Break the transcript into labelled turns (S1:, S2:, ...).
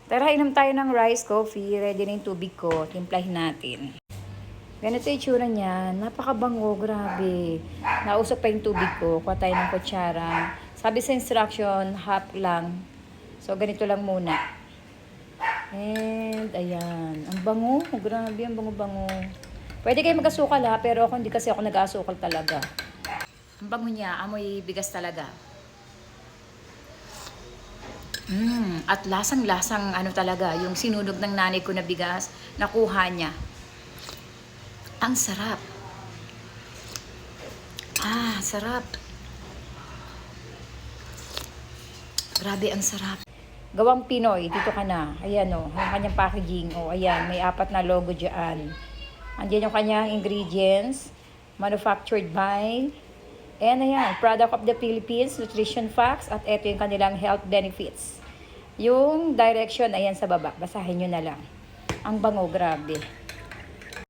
S1: Tara, inom tayo ng rice coffee. Ready na yung tubig ko. Timplahin natin. Ganito yung itsura niya. Napakabango, grabe. Nausap pa yung tubig ko. Kuha tayo ng kutsara. Sabi sa instruction, half lang. So, ganito lang muna. And, ayan. Ang bango. Grabe, ang bango-bango. Pwede kayo mag-asukal ha, pero ako hindi kasi ako nag-asukal talaga. Ang bango niya, amoy bigas talaga. At lasang-lasang ano talaga, yung sinunog ng nanay ko na bigas, nakuha niya. Ang sarap. Sarap. Grabe, ang sarap. Gawang Pinoy, dito ka na. Ayan o, yung kanyang packaging. O, ayan, may 4 na logo dyan. Andiyan yung kanyang ingredients. Manufactured by. And ayan, product of the Philippines, nutrition facts, at ito yung kanilang health benefits. Yung direction, ayan sa baba. Basahin nyo na lang. Ang bango, grabe.